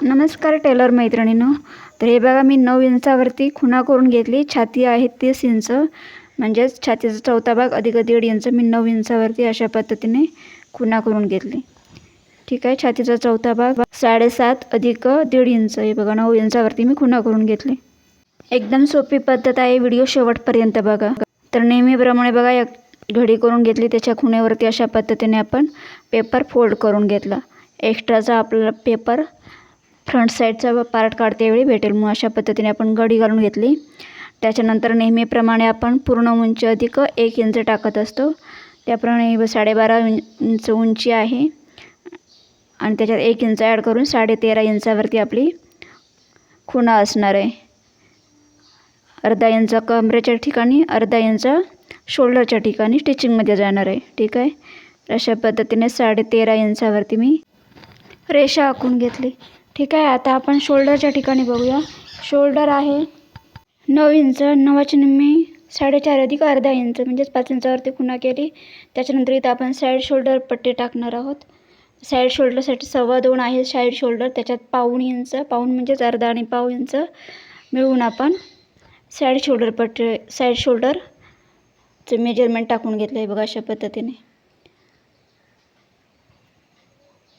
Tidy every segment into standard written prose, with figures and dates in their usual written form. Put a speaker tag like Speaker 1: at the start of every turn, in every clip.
Speaker 1: नमस्कार टेलर मैत्रिणींनो. तर हे बघा, मी 9 इंचावरती खुणा करून घेतली. छाती आहे 30 इंच, म्हणजेच छातीचा चौथा भाग अधिक 1.5 इंच मी 9 इंचावरती अशा पद्धतीने खुणा करून घेतली. ठीक आहे. छातीचा चौथा भाग 7.5 अधिक 1.5 इंच. हे बघा, 9 इंचावरती मी खुणा करून घेतली. एकदम सोपी पद्धत आहे. व्हिडिओ शेवटपर्यंत बघा. तर नेहमीप्रमाणे बघा, एक घडी करून घेतली. त्याच्या खुणेवरती अशा पद्धतीने आपण पेपर फोल्ड करून घेतला. एक्स्ट्राचा आपल्याला पेपर फ्रंट साईडचा पार्ट काढते वेळी भेटेल, मग अशा पद्धतीने आपण घडी घालून घेतली. त्याच्यानंतर नेहमीप्रमाणे आपण पूर्ण उंची अधिक 1 इंच टाकत असतो. त्याप्रमाणे 12.5 इंच उंची आहे आणि त्याच्यात 1 इंच ॲड करून 13.5 इंचावरती आपली खुणा असणार आहे. अर्धा इंच कमरेच्या ठिकाणी, अर्धा इंच शोल्डरच्या ठिकाणी स्टिचिंगमध्ये जाणार आहे. ठीक आहे. अशा पद्धतीने 13.5 इंचावरती मी रेषा आखून घेतली. ठीक आहे. आता आपण शोल्डरच्या ठिकाणी बघूया. शोल्डर आहे 9 इंच. 9च्या निम्मे 4.5 अधिक अर्धा इंच म्हणजेच 5 इंचावरती खुणा केली. त्याच्यानंतर इथं आपण साईड शोल्डर पट्टी टाकणार आहोत. साईड शोल्डरसाठी 2.25 आहे साईड शोल्डर. त्याच्यात पाऊण इंच, पाऊण म्हणजेच अर्धा आणि पाऊण इंच मिळवून आपण साईड शोल्डर पट्टी, साईड शोल्डरचं मेजरमेंट टाकून घेतलं आहे बघा अशा पद्धतीने.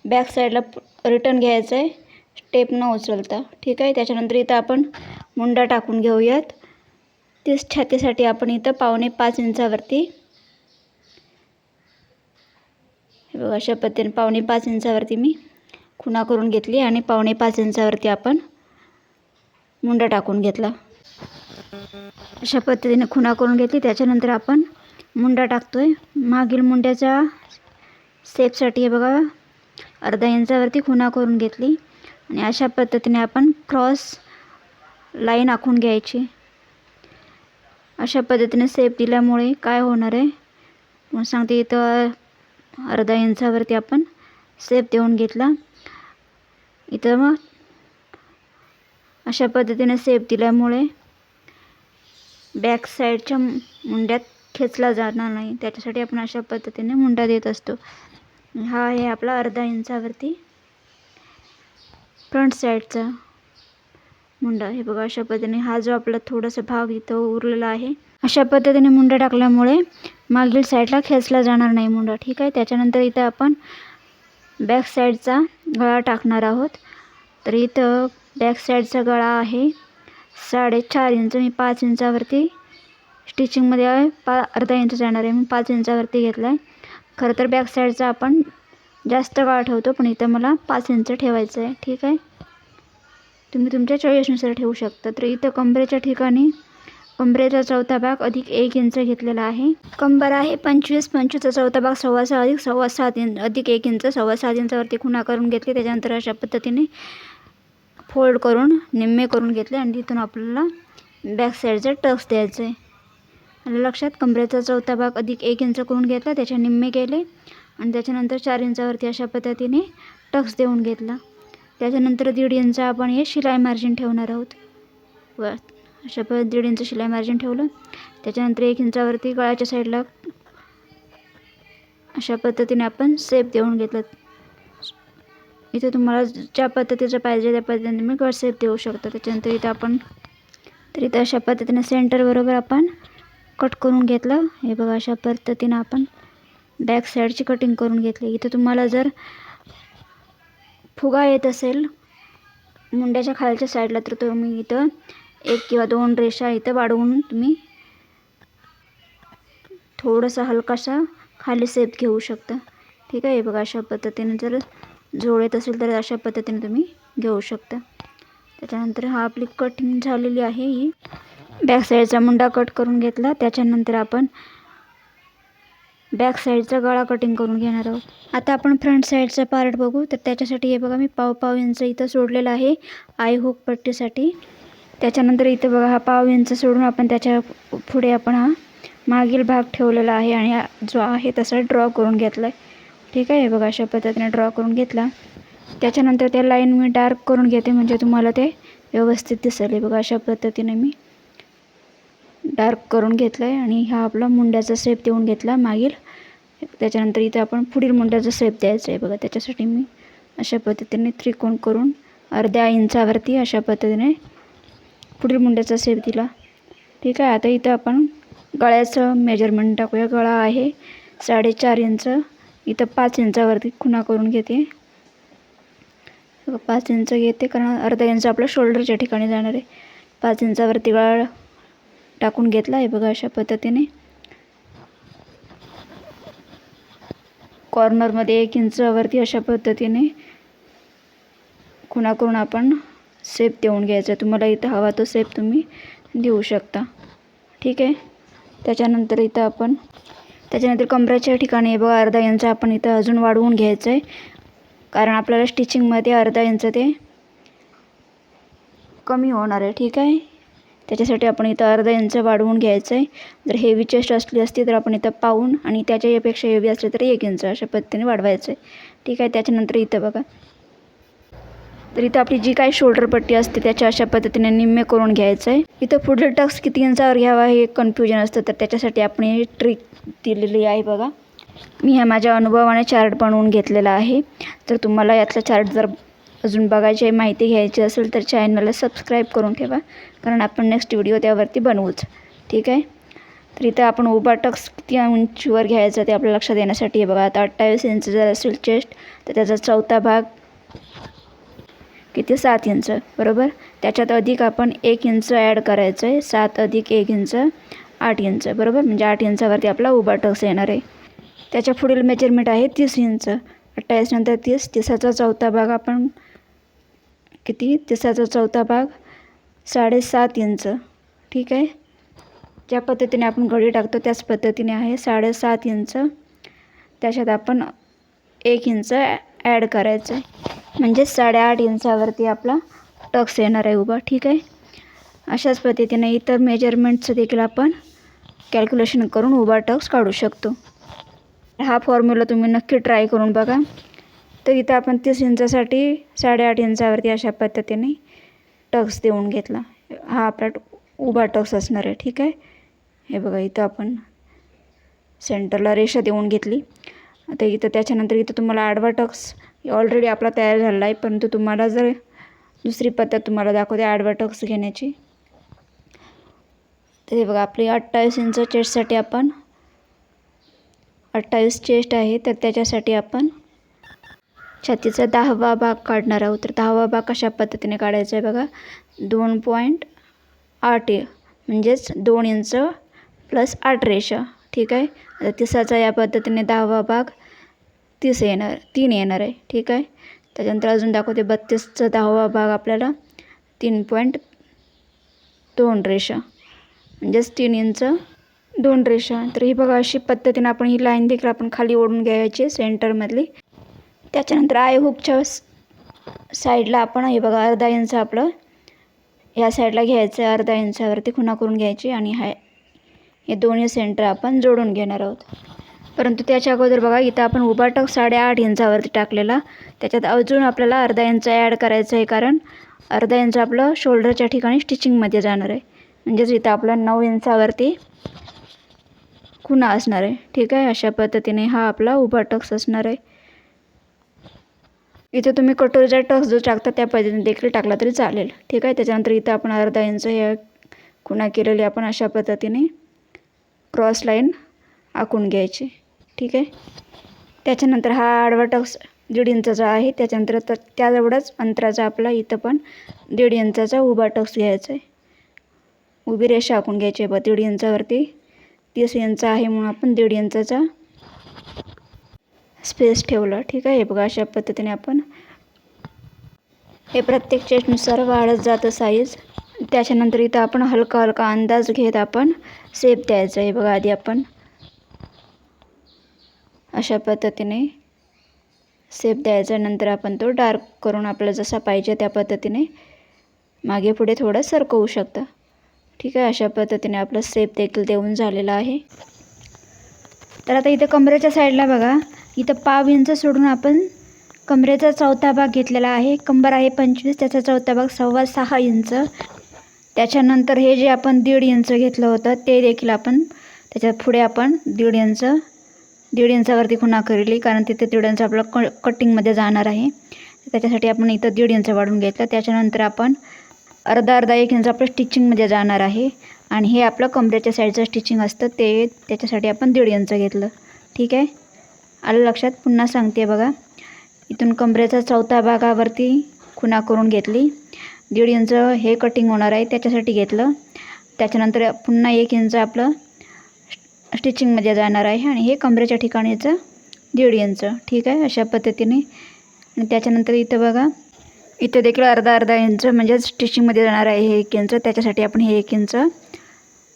Speaker 1: बॅक साईडला रिटर्न घ्यायचं आहे, स्टेप न उचलता. ठीक आहे. त्याच्यानंतर इथं आपण मुंडा टाकून घेऊयात. 30 छातीसाठी आपण इथं 4.25 इंचावरती, हे बघा अशा पद्धतीने 4.25 इंचावरती मी खुणा करून घेतली आणि 4.25 इंचावरती आपण मुंडा टाकून घेतला. अशा पद्धतीने खुणा करून घेतली. त्याच्यानंतर आपण मुंडा टाकतोय. मागील मुंड्याच्या शेपसाठी हे बघा अर्धा इंचावरती खुणा करून घेतली आणि अशा पद्धतीने आपण क्रॉस लाईन आखून घ्यायची. अशा पद्धतीने शेप दिल्यामुळे काय होणार आहे म्हणून सांगते. इथं अर्धा इंचावरती आपण शेप देऊन घेतला. इथं मग अशा पद्धतीने शेप दिल्यामुळे बॅक साईडच्या मुंड्यात खेचला जाणार नाही, त्याच्यासाठी आपण अशा पद्धतीने मुंडा देत असतो. हा आहे आपला अर्धा इंचावरती फ्रंट साईडचा मुंडा. हे बघा अशा पद्धतीने हा जो आपला थोडासा भाग इथं उरलेला आहे, अशा पद्धतीने मुंडा टाकल्यामुळे मागील साईडला खेचला जाणार नाही मुंडा. ठीक आहे. त्याच्यानंतर इथं आपण बॅक साईडचा गळा टाकणार आहोत. तर इथं बॅक साईडचा गळा आहे 4.5 इंच. मी 5 इंचावरती स्टिचिंगमध्ये अर्धा इंच जाणार आहे, मी 5 इंचावरती घेतला आहे. खरं तर बॅक साईडचा आपण जास्त गळा ठेवतो, पण इथं मला 5 इंच ठेवायचं आहे. ठीक आहे. तुम्ही तुमच्या चॉईसनुसार ठेवू शकता. तर इथं कंबरेच्या ठिकाणी कंबरेचा चौथा भाग अधिक 1 इंच घेतलेला आहे. कंबर आहे 25. 25चा चौथा भाग 6.25 अधिक 7.25 इंच अधिक 1 इंच 7.25 इंचावरती खुणा करून घेतली. त्याच्यानंतर अशा पद्धतीने फोल्ड करून निम्मे करून घेतले आणि तिथून आपल्याला बॅक साईडचा टक्स द्यायचं आहे. आणि लक्षात, कंबरेचा चौथा भाग अधिक 1 इंच करून घेतला, त्याच्या निम्मे केले आणि त्याच्यानंतर 4 इंचावरती अशा पद्धतीने टक्स देऊन घेतला. त्याच्यानंतर 1.5 इंच आपण हे शिलाई मार्जिन ठेवणार आहोत. व अशा पद्धतीने 1.5 इंच शिलाई मार्जिन ठेवलं. त्याच्यानंतर 1 इंचावरती गळ्याच्या साईडला अशा पद्धतीने आपण शेप देऊन घेतलं. इथं तुम्हाला ज्या पद्धतीचं पाहिजे त्या पद्धतीने तुम्ही गळ शेप देऊ शकता. त्याच्यानंतर इथं अशा पद्धतीने सेंटर बरोबर आपण कट करून घेतलं. हे बघा अशा पद्धतीने आपण बॅक साईडची कटिंग करून घेतली. इथं तुम्हाला जर फुगा येत असेल मुंड्याच्या खालच्या साईडला, तर तुम्ही इथं 1 किंवा 2 रेषा इथं वाढवून तुम्ही थोडासा हलकासा खाली शेप घेऊ शकता. ठीक आहे. हे बघा अशा पद्धतीने जर जोड येत असेल तर अशा पद्धतीने तुम्ही घेऊ शकता. त्याच्यानंतर हा आपली कटिंग झालेली आहे. ही बॅक साईडचा मुंडा कट करून घेतला. त्याच्यानंतर आपण बॅक साईडचा गळा कटिंग करून घेणार आहोत. आता आपण फ्रंट साईडचा पार्ट बघू. तर त्याच्यासाठी हे बघा मी 1.25 इंच इथं सोडलेला आहे आय हुक पट्टीसाठी. त्याच्यानंतर इथं बघा हा 1.5 इंच सोडून आपण त्याच्या पुढे आपण हा मागील भाग ठेवलेला आहे आणि हा जो आहे तसा ड्रॉ करून घेतला आहे. ठीक आहे. हे बघा अशा पद्धतीने ड्रॉ करून घेतला. त्याच्यानंतर त्या लाईन मी डार्क करून घेते म्हणजे तुम्हाला ते व्यवस्थित दिसेल. हे बघा अशा पद्धतीने मी डार्क करून घेतलं आहे आणि हा आपला मुंड्याचा शेप देऊन घेतला मागील. त्याच्यानंतर इथं आपण पुढील मुंड्याचा शेप द्यायचा आहे बघा. त्याच्यासाठी मी अशा पद्धतीने त्रिकोण करून अर्ध्या इंचावरती अशा पद्धतीने पुढील मुंड्याचा शेप दिला. ठीक आहे. आता इथं आपण गळ्याचं मेजरमेंट टाकूया. गळा आहे 4.5 इंच, इथं 5 इंचावरती खुणा करून घेते. 5 इंच घेते कारण अर्धा इंच आपलं शोल्डरच्या ठिकाणी जाणार आहे. 5 इंचावरती गळा टाकून घेतला आहे बघा. अशा पद्धतीने कॉर्नरमध्ये 1 इंचावरती अशा पद्धतीने खुणा करून आपण शेप देऊन घ्यायचा. तुम्हाला इथं हवा तो शेप तुम्ही देऊ शकता. ठीक आहे. त्याच्यानंतर कमरेच्या ठिकाणी बघा अर्धा इंच आपण इथं अजून वाढवून घ्यायचं आहे, कारण आपल्याला स्टिचिंगमध्ये अर्धा इंच ते कमी होणार आहे. ठीक आहे. त्याच्यासाठी आपण इथं अर्धा इंच वाढवून घ्यायचं आहे. जर हेवी चेस्ट असली असती तर आपण इथं पाऊण आणि त्याच्यापेक्षा हेवी असले तर 1 इंच अशा पद्धतीने वाढवायचं आहे. ठीक आहे. त्याच्यानंतर इथं बघा, तर इथं आपली जी काही शोल्डर पट्टी असते त्याच्या अशा पद्धतीने निम्मे करून घ्यायचं आहे. इथं पुढील टक्स किती इंचावर घ्यावा हे कन्फ्युजन असतं, तर त्याच्यासाठी आपण ही ट्रिक दिलेली आहे बघा. मी ह्या माझ्या अनुभवाने चार्ट बनवून घेतलेला आहे. तर तुम्हाला यातला चार्ट जर अजून बघायची माहिती घ्यायची असेल तर चॅनलला सबस्क्राईब करून ठेवा, कारण आपण नेक्स्ट व्हिडिओ त्यावरती बनवूच. ठीक आहे. तर इथं आपण उभा टक्स किती उंचीवर घ्यायचा ते आपल्या लक्षात येण्यासाठी आहे बघा. आता 28 इंच जर असेल चेस्ट तर त्याचा चौथा भाग किती 7 इंच बरोबर. त्याच्यात अधिक आपण 1 इंच ॲड करायचं आहे. 7 अधिक 1 इंच 8 इंच बरोबर, म्हणजे 8 इंचावरती आपला उभा टक्स येणार आहे. त्याच्या पुढील मेजरमेंट आहे 30 इंच. 28 नंतर 30, 30चा चौथा भाग आपण किती, 30चा चौथा भाग 7.5 इंच. ठीक आहे. ज्या पद्धतीने आपण घडी टाकतो त्याच पद्धतीने आहे 7.5 इंच. त्याच्यात आपण 1 इंच ॲड करायचं आहे, म्हणजे 8.5 इंचावरती आपला टक्स येणार आहे उभा. ठीक आहे. अशाच पद्धतीने इतर मेजरमेंटचं देखील आपण कॅल्क्युलेशन करून उभा टक्स काढू शकतो. हा फॉर्म्युला तुम्ही नक्की ट्राय करून बघा. तर इथं आपण 30 इंचासाठी 8.5 इंचावरती अशा पद्धतीने टक्स देऊन घेतला. हा आपला उभा टक्स असणार आहे. ठीक आहे. हे बघा, इथं आपण सेंटरला रेषा देऊन घेतली. आता इथं त्याच्यानंतर इथं तुम्हाला आडवा टक्स ऑलरेडी आपला तयार झालेला आहे, परंतु तुम्हाला जर दुसरी पद्धत तुम्हाला दाखवते आडवा टक्स घेण्याची. तर हे बघा, आपली 28 इंच चेस्टसाठी आपण 28 चेस्ट आहे, तर त्याच्यासाठी आपण छातीचा 10वा भाग काढणार आहोत. तर 10वा भाग कशा पद्धतीने काढायचा आहे बघा. 2.8 म्हणजेच 2 इंच प्लस 8 रेषा. ठीक आहे. आता 30चा या पद्धतीने 10वा भाग 3 येणार आहे. ठीक आहे. त्याच्यानंतर अजून दाखवते 32चा 10वा भाग आपल्याला 3.2 रेषा, म्हणजेच 3 इंच 2 रेषा. तर ही बघा, अशी पद्धतीने आपण ही लाईन देखील आपण खाली ओढून घ्यायची सेंटरमधली. त्याच्यानंतर आय हुकच्या साईडला आपण हे बघा अर्धा इंच आपलं ह्या साईडला घ्यायचं आहे. अर्धा इंचावरती खुणा करून घ्यायची आणि हे दोन्ही सेंटर आपण जोडून घेणार आहोत. परंतु त्याच्या अगोदर बघा, इथं आपण उभा टक्स 8.5 इंचावरती टाकलेला, त्याच्यात अजून आपल्याला अर्धा इंच ॲड करायचं आहे, कारण अर्धा इंच आपलं शोल्डरच्या ठिकाणी स्टिचिंगमध्ये जाणार आहे. म्हणजेच इथं आपला 9 इंचावरती खुणा असणार आहे. ठीक आहे. अशा पद्धतीने हा आपला उभा टक्स असणार आहे. इथं तुम्ही कटोरीचा टक्स जो टाकता त्या पद्धतीने देखील टाकला तरी चालेल. ठीक आहे. त्याच्यानंतर इथं आपण अर्धा इंच या खुणा केलेली आपण अशा पद्धतीने क्रॉस लाईन आखून घ्यायची. ठीक आहे. त्याच्यानंतर हा आडवा टक्स 1.5 इंचाचा आहे. त्याच्यानंतर त्याजवळच अंतराचा आपला इथं पण 1.5 इंचाचा उभा टक्स घ्यायचा आहे. उभी रेषा आखून घ्यायची आहे. 1.5 इंचावरती 30 इंच आहे म्हणून आपण 1.5 इंचाचा स्पेस ठेवला. ठीक आहे. हे बघा, अशा पद्धतीने आपण हे प्रत्येक चेस्टनुसार वाढत जातं साईज. त्याच्यानंतर इथं आपण हलका हलका अंदाज घेत आपण शेप द्यायचा आहे. बघा, आधी आपण अशा पद्धतीने शेप द्यायचा, नंतर आपण तो डार्क करून आपल्याला जसा पाहिजे त्या पद्धतीने मागे पुढे थोडं सरकवू शकता. ठीक आहे. अशा पद्धतीने आपला शेप देखील देऊन झालेला आहे. तर आता इथं कमरेच्या साईडला बघा, इथं पाव इंच सोडून आपण कमरेचा चौथा भाग घेतलेला आहे. कंबर आहे 25, त्याचा चौथा भाग 6.25 इंच. त्याच्यानंतर हे जे आपण 1.5 इंच घेतलं होतं ते देखील आपण त्याच्यात पुढे आपण 1.5 इंचावरती खुणा केली, कारण तिथे 1.5 इंच आपलं कटिंगमध्ये जाणार आहे. त्याच्यासाठी आपण इथं 1.5 इंच वाढवून घेतलं. त्याच्यानंतर आपण अर्धा 1 इंच आपलं स्टिचिंगमध्ये जाणार आहे आणि हे आपलं कमरेच्या साईडचं स्टिचिंग असतं ते त्याच्यासाठी आपण 1.5 इंच घेतलं. ठीक आहे, आलं लक्षात. पुन्हा सांगते बघा, इथून कमरेचा चौथा भागावरती खुणा करून घेतली. 1.5 इंच हे कटिंग होणार आहे त्याच्यासाठी घेतलं. त्याच्यानंतर पुन्हा 1 इंच आपलं स्टिचिंगमध्ये जाणार आहे आणि हे कमरेच्या ठिकाणीचं 1.5 इंच. ठीक आहे, अशा पद्धतीने. आणि त्याच्यानंतर इथं बघा, इथं देखील अर्धा इंच म्हणजे स्टिचिंगमध्ये जाणार आहे हे 1 इंच. त्याच्यासाठी आपण हे 1 इंच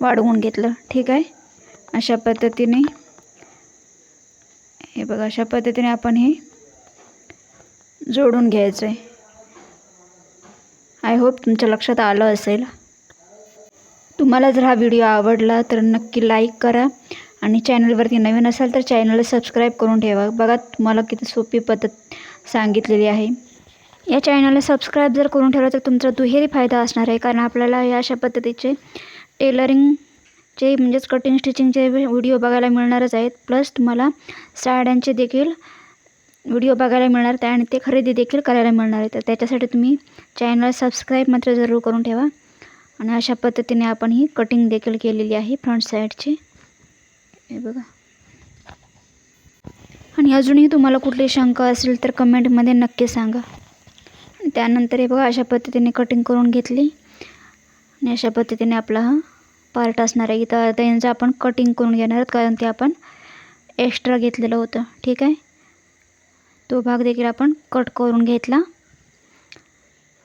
Speaker 1: वाढवून घेतलं. ठीक आहे, अशा पद्धतीने हे बघा, अशा पद्धतीने आपण हे जोडून घ्यायचं आहे. आय होप तुमच्या लक्षात आलं असेल. तुम्हाला जर हा व्हिडिओ आवडला तर नक्की लाईक करा आणि चॅनलवरती नवीन असाल तर चॅनलला सबस्क्राईब करून ठेवा. बघा, तुम्हाला किती सोपी पद्धत सांगितलेली आहे. या चॅनलला सबस्क्राईब जर करून ठेवलं तर तुमचा दुहेरी फायदा असणार आहे, कारण आपल्याला या अशा पद्धतीचे टेलरिंगचे म्हणजेच कटिंग स्टिचिंगचे व्हिडिओ बघायला मिळणारच आहेत. प्लस तुम्हाला साड्यांचे देखील व्हिडिओ बघायला मिळणार आहेत आणि ते खरेदी देखील करायला मिळणार आहे. तर त्याच्यासाठी तुम्ही चॅनलला सबस्क्राईब मात्र जरूर करून ठेवा. आणि अशा पद्धतीने आपण ही कटिंग देखील केलेली आहे फ्रंट साईडची, हे बघा. आणि अजूनही तुम्हाला कुठली शंका असेल तर कमेंटमध्ये नक्की सांगा. त्यानंतर हे बघा, अशा पद्धतीने कटिंग करून घेतली आणि अशा पद्धतीने आपला हा पार्ट असणार आहे. इथं अर्धा इंच आपण कटिंग करून घेणार आहोत, कारण ते आपण एक्स्ट्रा घेतलेलं होतं. ठीक आहे, तो भाग देखील आपण कट करून घेतला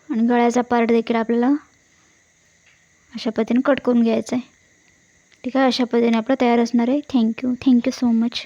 Speaker 1: आणि गळ्याचा पार्ट देखील आपल्याला अशा पद्धतीने कट करून घ्यायचं आहे. ठीक आहे, अशा पद्धतीने आपलं तयार असणार आहे. Thank you so much.